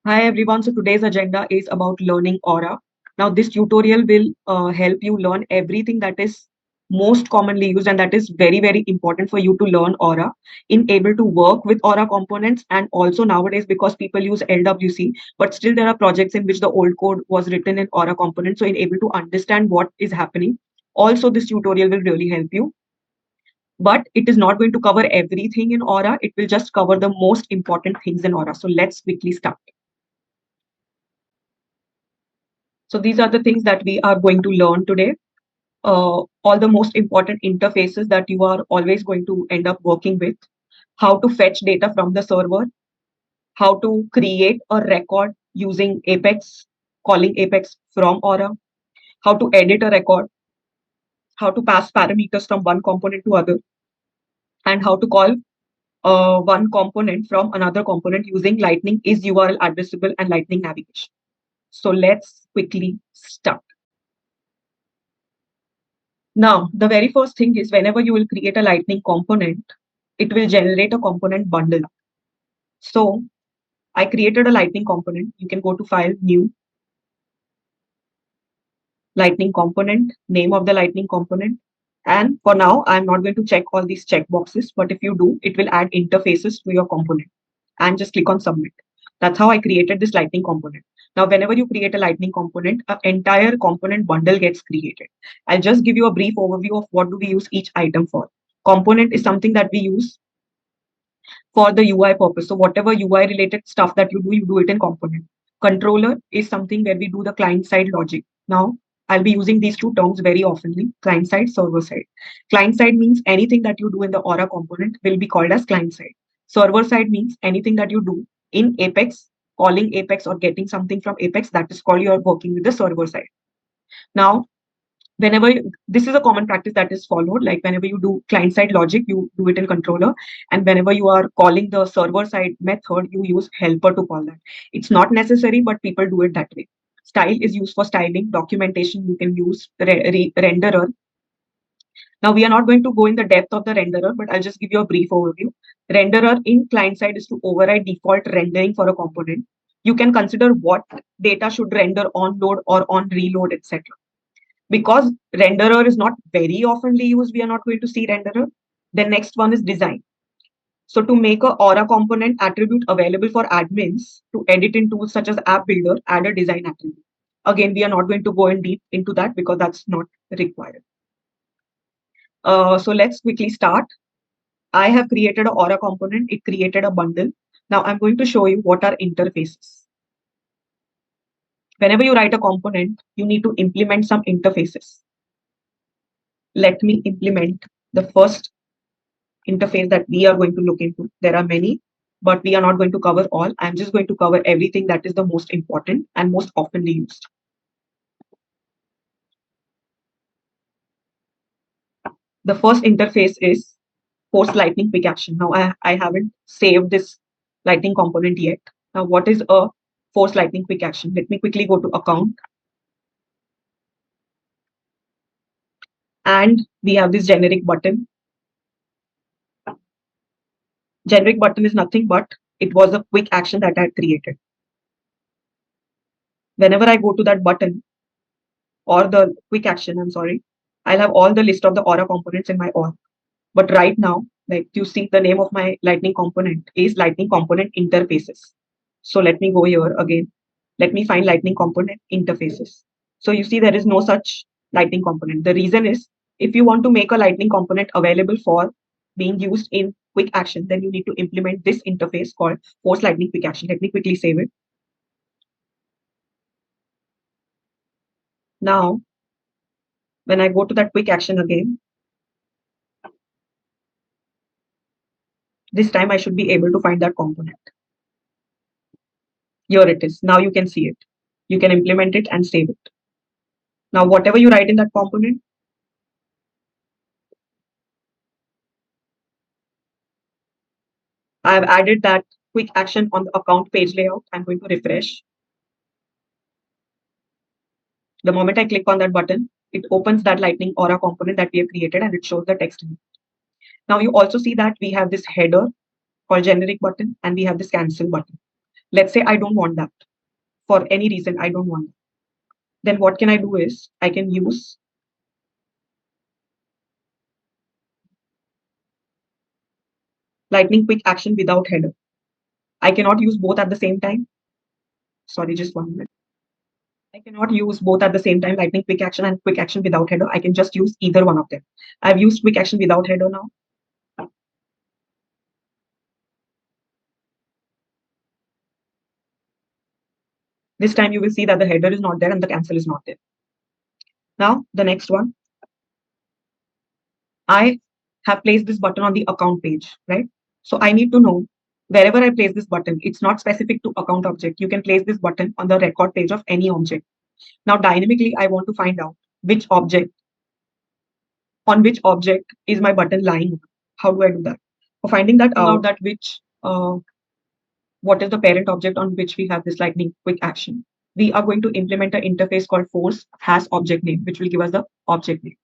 Hi everyone. So today's agenda is about learning Aura. Now this tutorial will help you learn everything that is most commonly used and that is very important for you to learn Aura in able to work with Aura components. And also nowadays, because people use LWC, but still there are projects in which the old code was written in Aura components. So in able to understand what is happening. Also this tutorial will really help you, but it is not going to cover everything in Aura. It will just cover the most important things in Aura. So let's quickly start. So these are the things that we are going to learn today. All the most important interfaces that you are always going to end up working with, how to fetch data from the server, how to create a record using Apex, calling Apex from Aura, how to edit a record, how to pass parameters from one component to other, and how to call one component from another component using Lightning is URL addressable and Lightning navigation. So let's quickly start. Now, the very first thing is whenever you will create a Lightning component, it will generate a component bundle. So I created a Lightning component. You can go to File, New, Lightning component, name of the Lightning component. And for now, I'm not going to check all these checkboxes, but if you do, it will add interfaces to your component and just click on Submit. That's how I created this Lightning component. Now, whenever you create a Lightning component, an entire component bundle gets created. I'll just give you a brief overview of what do we use each item for. Component is something that we use for the UI purpose. So whatever UI related stuff that you do it in component. Controller is something where we do the client side logic. Now, I'll be using these two terms very oftenly, client side, server side. Client side means anything that you do in the Aura component will be called as client side. Server side means anything that you do in Apex, calling Apex or getting something from Apex, that is called you're working with the server side. Now, this is a common practice that is followed, like whenever you do client side logic, you do it in controller, and whenever you are calling the server side method, you use helper to call that. It's not necessary, but people do it that way. Style is used for styling. Documentation, you can use renderer. Now we are not going to go in the depth of the renderer, but I'll just give you a brief overview. Renderer in client side is to override default rendering for a component. You can consider what data should render on load or on reload, etc. Because renderer is not very oftenly used, we are not going to see renderer. The next one is design. So to make a Aura component attribute available for admins to edit in tools such as App Builder, add a design attribute. Again, we are not going to go in deep into that because that's not required. So let's quickly start. I have created an Aura component. It created a bundle. Now I'm going to show you what are interfaces. Whenever you write a component, you need to implement some interfaces. Let me implement the first interface that we are going to look into. There are many, but we are not going to cover all. I'm just going to cover everything that is the most important and most oftenly used. The first interface is Force Lightning Quick Action. Now I haven't saved this Lightning component yet. Now what is a Force Lightning Quick Action? Let me quickly go to account. And we have this generic button. Generic button is nothing but it was a quick action that I had created. Whenever I go to that button, or the quick action, I'm sorry, I'll have all the list of the Aura components in my org. But right now, like you see, the name of my Lightning component is Lightning component interfaces. So let me go here again. Let me find Lightning component interfaces. So you see, there is no such Lightning component. The reason is if you want to make a Lightning component available for being used in quick action, then you need to implement this interface called Force Lightning Quick Action. Let me quickly save it. Now, when I go to that quick action again, this time I should be able to find that component. Here it is. Now you can see it. You can implement it and save it. Now, whatever you write in that component, I have added that quick action on the account page layout. I'm going to refresh. The moment I click on that button, it opens that Lightning Aura component that we have created and it shows the text in it. Now you also see that we have this header called generic button and we have this cancel button. Let's say I don't want that. For any reason, I don't want that. Then what can I do is I can use lightning quick action without header. I cannot use both at the same time. Sorry, just 1 minute. I cannot use both at the same time, lightning quick action and quick action without header. I can just use either one of them. I've used quick action without header now. This time you will see that the header is not there and the cancel is not there. Now, the next one, I have placed this button on the account page, right? So I need to know wherever I place this button, it's not specific to account object. You can place this button on the record page of any object. Now, dynamically, I want to find out which object, on which object is my button lying. How do I do that? For finding that out, that which, what is the parent object on which we have this lightning quick action, we are going to implement an interface called force has object name, which will give us the object name.